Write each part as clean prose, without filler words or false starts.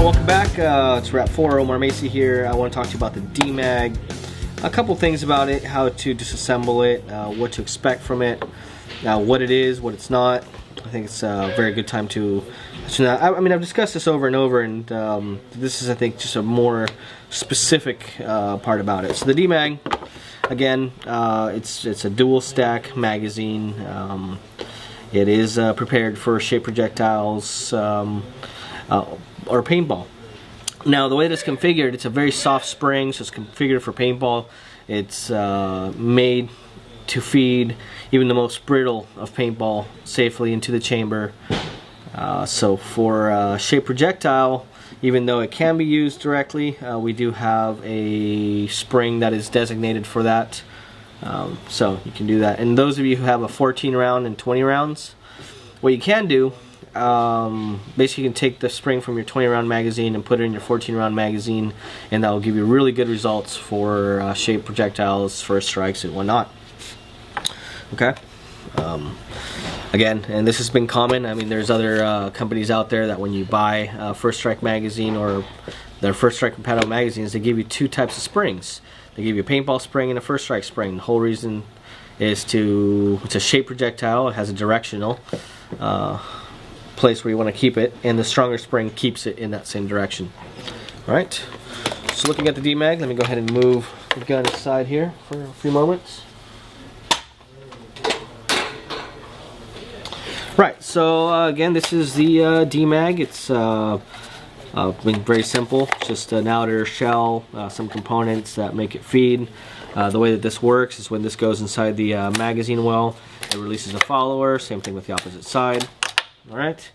welcome back. It's Rap4, Omar Macy here. I want to talk to you about the D-Mag. A couple things about it, how to disassemble it, what to expect from it, what it is, what it's not. I think it's a very good time to mention that. I mean, I've discussed this over and over, and this is, I think, just a more specific part about it. So the D-Mag, again, it's a dual stack magazine. It is prepared for shape projectiles or paintball. Now, the way that it's configured, it's a very soft spring, so it's configured for paintball. It's made to feed even the most brittle of paintball safely into the chamber. So for shape projectile, even though it can be used directly, we do have a spring that is designated for that. So you can do that. And those of you who have a 14 round and 20 rounds, what you can do, basically you can take the spring from your 20 round magazine and put it in your 14 round magazine, and that will give you really good results for shape projectiles, first strikes, and whatnot. Okay. Again, and this has been common. I mean, there's other companies out there that when you buy a First Strike magazine or their First Strike compatible magazines, they give you two types of springs. They give you a paintball spring and a First Strike spring. The whole reason is it's a shape projectile. It has a directional place where you want to keep it, and the stronger spring keeps it in that same direction. Alright, so looking at the D-Mag, let me go ahead and move the gun aside here for a few moments. Right, so again, this is the D-Mag. It's been very simple, just an outer shell, some components that make it feed. The way that this works is when this goes inside the magazine well, it releases a follower. Same thing with the opposite side. Alright,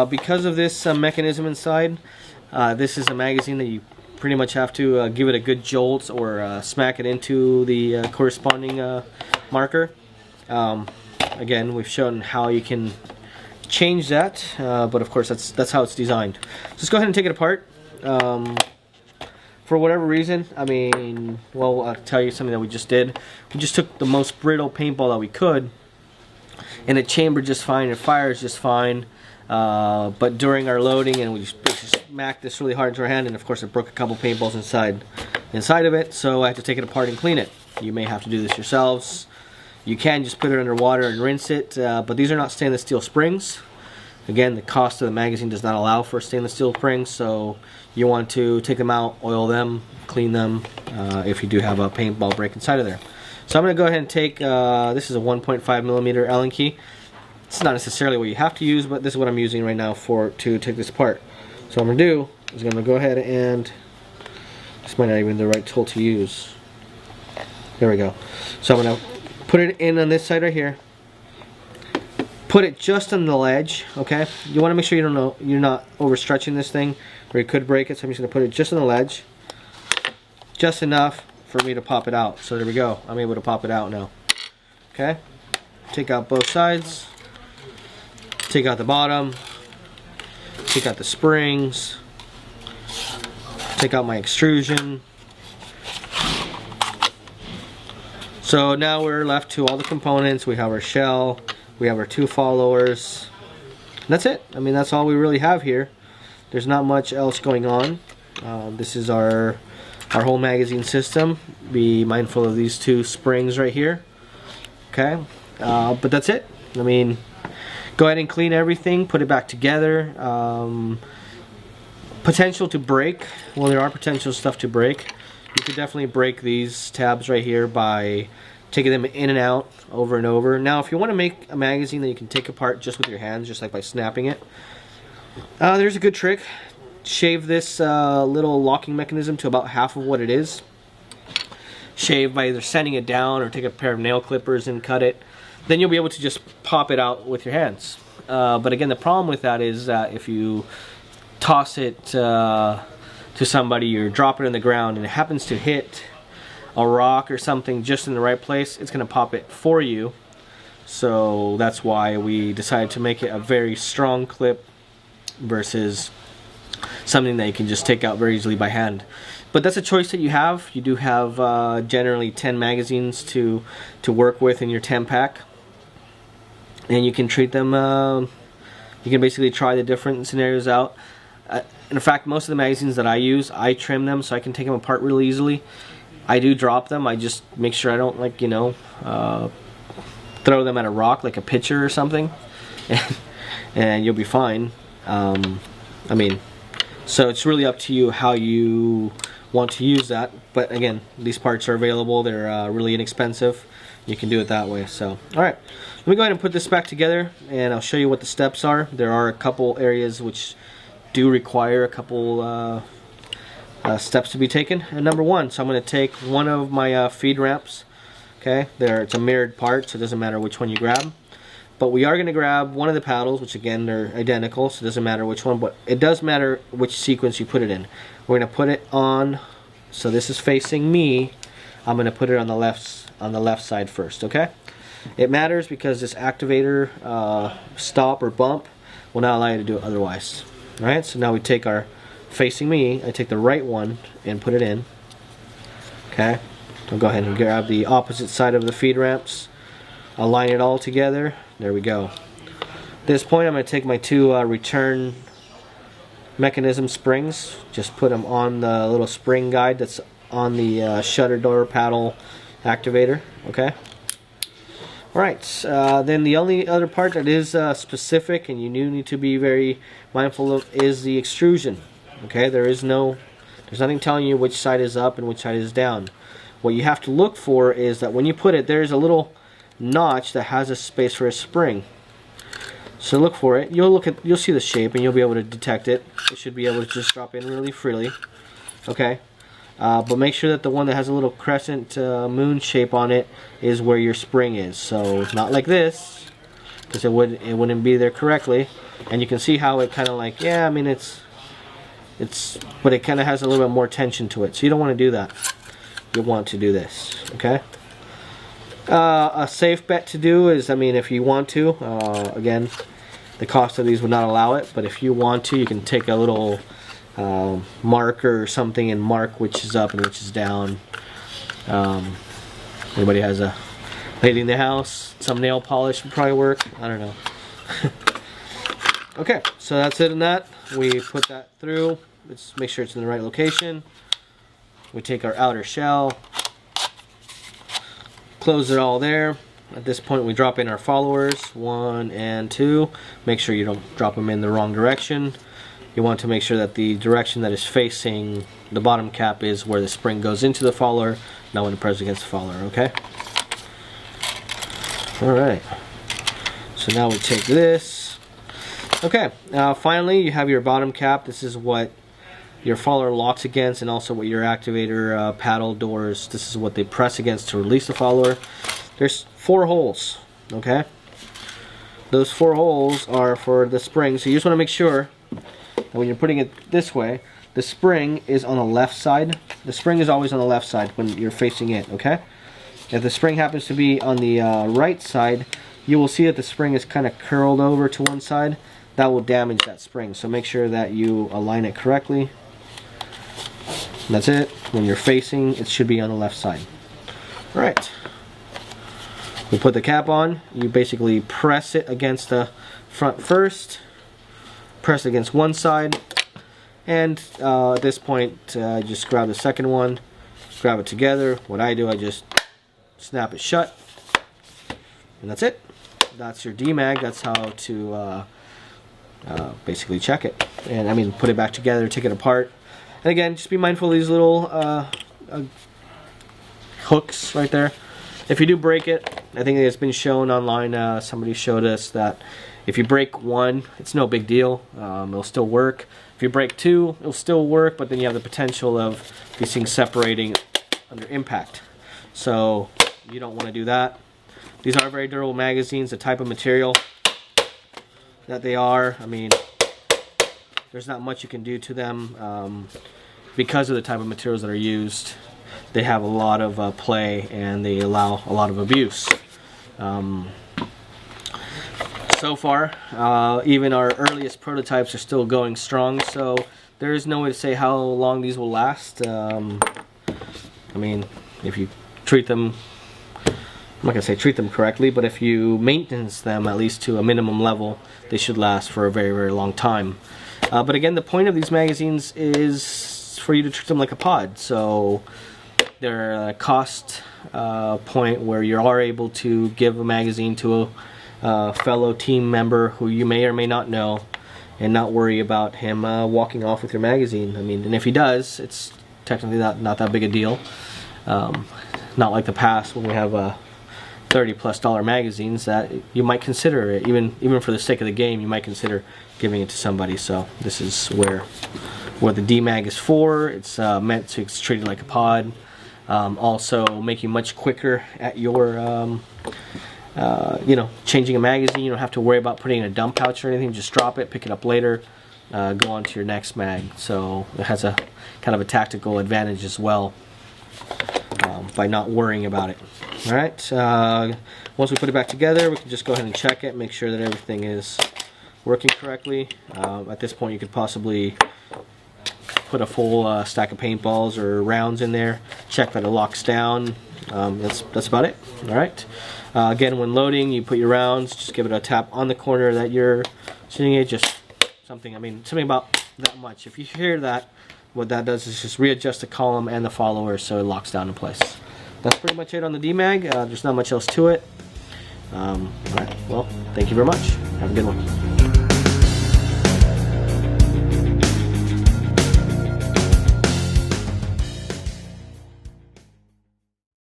because of this mechanism inside, this is a magazine that you pretty much have to give it a good jolt or smack it into the corresponding marker. Again, we've shown how you can change that, but of course that's how it's designed. So let's go ahead and take it apart. For whatever reason, I mean, well, I'll tell you something that we just did. We just took the most brittle paintball that we could, and it chambered just fine, it fires just fine, but during our loading, and we just smacked this really hard into our hand, and of course it broke a couple paintballs inside of it, so I had to take it apart and clean it. You may have to do this yourselves. You can just put it under water and rinse it, but these are not stainless steel springs. Again, the cost of the magazine does not allow for stainless steel springs, so you want to take them out, oil them, clean them, if you do have a paintball break inside of there. So I'm going to go ahead and take, this is a 1.5mm Allen key. It's not necessarily what you have to use, but this is what I'm using right now to take this apart. So what I'm going to do is I'm going to go ahead and, this might not even be the right tool to use. There we go. So I'm going to put it in on this side right here. Put it just on the ledge, okay? You want to make sure you're not overstretching this thing, or you could break it. So I'm just going to put it just on the ledge, just enough for me to pop it out. So there we go. I'm able to pop it out now. Okay. Take out both sides. Take out the bottom. Take out the springs. Take out my extrusion. So now we're left to all the components. We have our shell. We have our two followers. And that's it. I mean, that's all we really have here. There's not much else going on. This is our whole magazine system. Be mindful of these two springs right here. Okay, but that's it. I mean, go ahead and clean everything, put it back together. Potential to break. Well, there are potential stuff to break. You could definitely break these tabs right here by taking them in and out over and over. Now, if you want to make a magazine that you can take apart just with your hands, just like by snapping it, there's a good trick. Shave this little locking mechanism to about half of what it is. Shave by either sanding it down or take a pair of nail clippers and cut it. Then you'll be able to just pop it out with your hands. But again, the problem with that is that if you toss it to somebody or drop it in the ground and it happens to hit a rock or something just in the right place, it's going to pop it for you. So that's why we decided to make it a very strong clip versus something that you can just take out very easily by hand. But that's a choice that you have. You do have generally 10 magazines to work with in your 10 pack, and you can treat them, you can basically try the different scenarios out. In fact, most of the magazines that I use, I trim them so I can take them apart really easily. I do drop them. I just make sure I don't, like, you know, throw them at a rock like a pitcher or something, and you'll be fine. I mean, so it's really up to you how you want to use that. But again, these parts are available. They're really inexpensive. You can do it that way. So, all right, let me go ahead and put this back together, and I'll show you what the steps are. There are a couple areas which do require a couple steps to be taken. And number one, so I'm going to take one of my feed ramps. Okay, it's a mirrored part, so it doesn't matter which one you grab. But we are going to grab one of the paddles, which again, they're identical, so it doesn't matter which one, but it does matter which sequence you put it in. We're going to put it on, so this is facing me. I'm going to put it on the left side first, okay? It matters because this activator stop or bump will not allow you to do it otherwise. Alright, so now we take our facing me, I take the right one and put it in. Okay, I'll go ahead and grab the opposite side of the feed ramps, align it all together. There we go. At this point, I'm going to take my two return mechanism springs, just put them on the little spring guide that's on the shutter door paddle activator. Okay. Alright, then the only other part that is specific and you do need to be very mindful of is the extrusion. Okay, there's nothing telling you which side is up and which side is down. What you have to look for is that when you put it, there's a little notch that has a space for a spring. So look for it. You'll see the shape and you'll be able to detect it. It should be able to just drop in really freely. Okay, but make sure that the one that has a little crescent moon shape on it is where your spring is. So not like this, because it wouldn't be there correctly. And you can see how it kind of like, yeah, I mean but it kind of has a little bit more tension to it. So you don't want to do that. You want to do this. Okay. A safe bet to do is, I mean, if you want to, again, the cost of these would not allow it, but if you want to, you can take a little marker or something and mark which is up and which is down. Anybody has a lady in the house, some nail polish would probably work. I don't know. Okay, so that's it in that. We put that through. Let's make sure it's in the right location. We take our outer shell, close it all there. At this point, we drop in our followers, 1 and 2. Make sure you don't drop them in the wrong direction. You want to make sure that the direction that is facing the bottom cap is where the spring goes into the follower, not when it presses against the follower, okay? Alright. So now we take this. Okay, finally you have your bottom cap. This is what your follower locks against, and also what your activator paddle doors, this is what they press against to release the follower. There's 4 holes, okay? Those 4 holes are for the spring, so you just want to make sure that when you're putting it this way, the spring is on the left side. The spring is always on the left side when you're facing it, okay? If the spring happens to be on the right side, you will see that the spring is kind of curled over to one side. That will damage that spring, so make sure that you align it correctly. That's it. When you're facing, it should be on the left side. Alright. We put the cap on. You basically press it against the front first. Press against one side. And at this point, just grab the second one. Grab it together. What I do, I just snap it shut. And that's it. That's your demag. That's how to basically check it. And I mean, put it back together, take it apart. And again, just be mindful of these little hooks right there. If you do break it, I think it's been shown online, somebody showed us that if you break one, it's no big deal. It'll still work. If you break 2, it'll still work, but then you have the potential of these things separating under impact. So you don't want to do that. These are very durable magazines. The type of material that they are, I mean, there's not much you can do to them because of the type of materials that are used. They have a lot of play, and they allow a lot of abuse. So far, even our earliest prototypes are still going strong, so there is no way to say how long these will last. I mean, if you treat them, I'm not going to say treat them correctly, but if you maintenance them at least to a minimum level, they should last for a very, very long time. But again, the point of these magazines is for you to treat them like a pod. So they're a cost point where you are able to give a magazine to a fellow team member who you may or may not know, and not worry about him walking off with your magazine. I mean, and if he does, it's technically not that big a deal. Not like the past when we have $30+ magazines that you might consider it, even for the sake of the game, you might consider giving it to somebody. So this is where the D-Mag is for. It's meant to, it's treated like a pod. Also make you much quicker at your you know, changing a magazine. You don't have to worry about putting it in a dump pouch or anything. Just drop it, pick it up later, go on to your next mag. So it has a kind of a tactical advantage as well, by not worrying about it. Alright, once we put it back together, we can just go ahead and check it, make sure that everything is working correctly. At this point you could possibly put a full stack of paintballs or rounds in there, check that it locks down. That's about it. Alright, again, when loading, you put your rounds, just give it a tap on the corner that you're shooting it, just something, I mean, something about that much. If you hear that, what that does is just readjust the column and the follower so it locks down in place. That's pretty much it on the D-Mag. There's not much else to it. Alright, well, thank you very much. Have a good one.